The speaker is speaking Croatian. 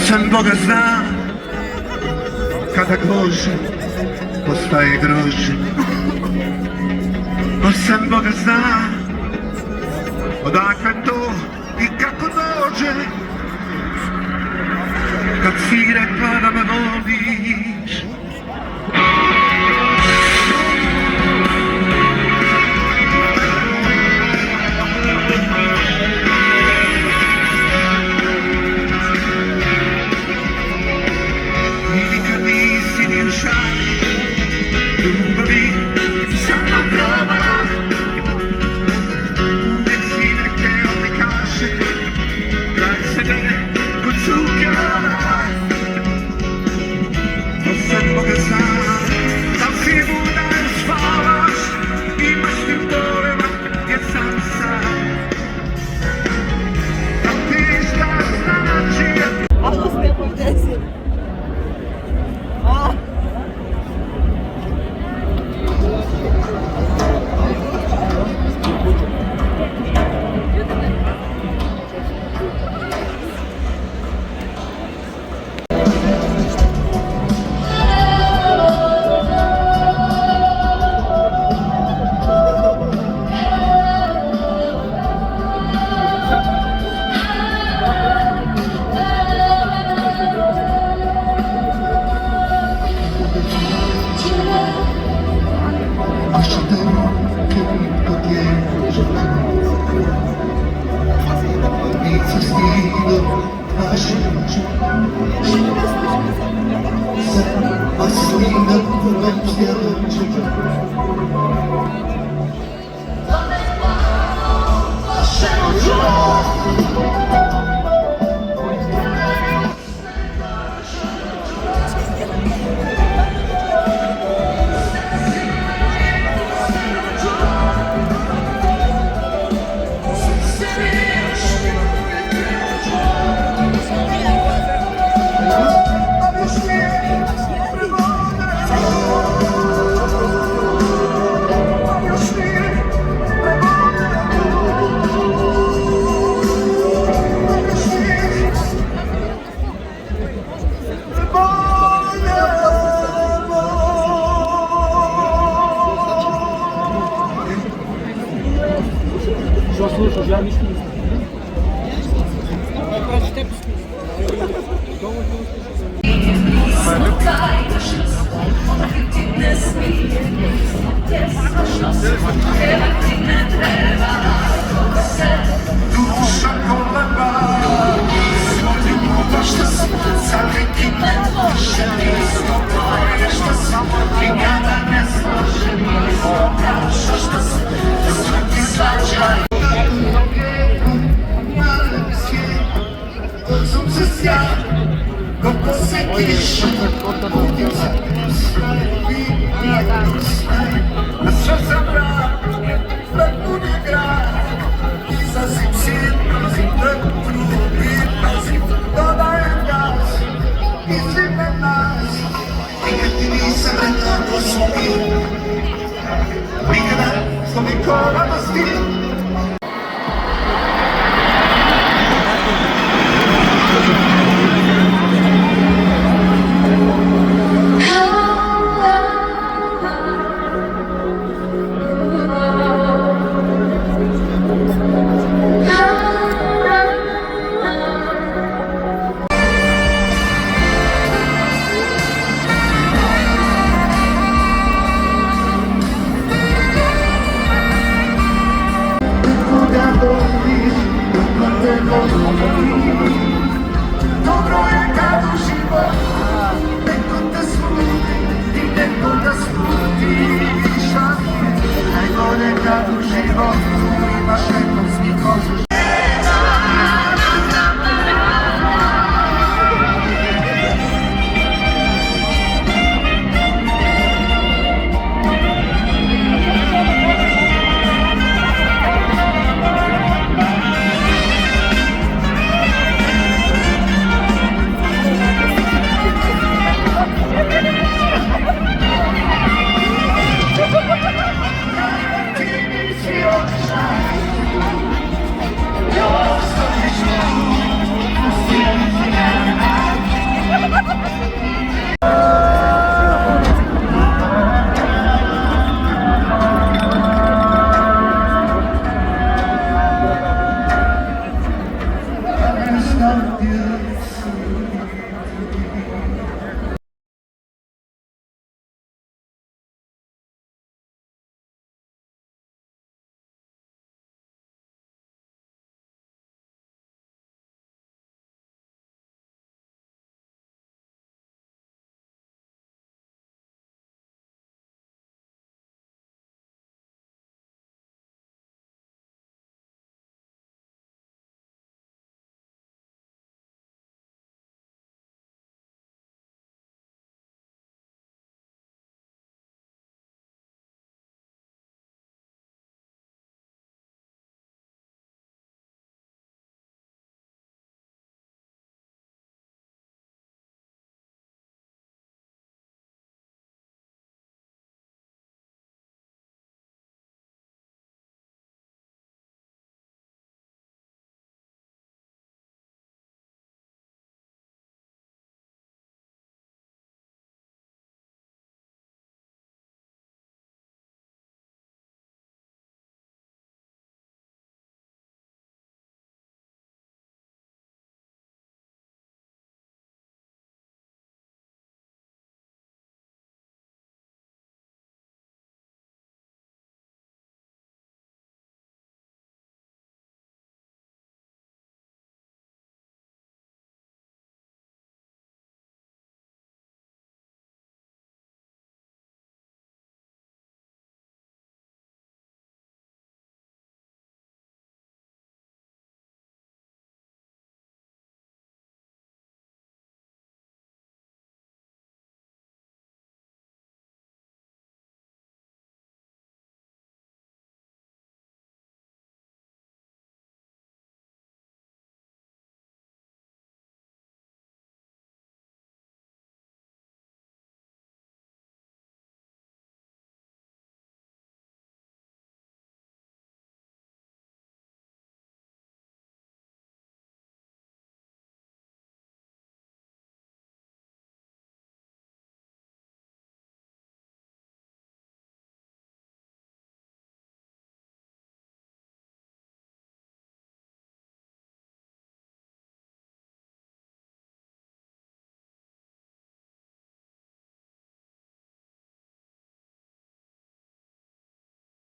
Sam Boga zna, kada grož postaje grož. Sam Boga zna, odakle to i kako dođe. Kad si rekla da me voliš, nikad nisi ni u šali ljubavi sama probala. Uvijek si nehteo mi kaže kad se ne kod cukjala. Sam Boga zna, da si muda jer spavaš, imaš ti pojma jer sam sam. Da ti šta znači. Allah ne podesi. Что слушаешь, я не слышу. Duša koleba, svoj ljubav što si za neki više nismo tvoje, što samo nikada ne složi nismo prašo, što si da svaki svađaj. Sunce sja, kako se kiša, budim se sve, vidim sve, a sve sam brak, prepuni grad. Izazim sin, pazim vjetru i pazim, dodajem gas, izime nas. Nikad ti nisam rekla ko smo mi, nikada smo nikoga na stil. Dobro je kad uživaš, neko te sluti i neko da slutiš, a najbolje kad u životu imaš nekog s kim možeš. Ti nisi još Tobie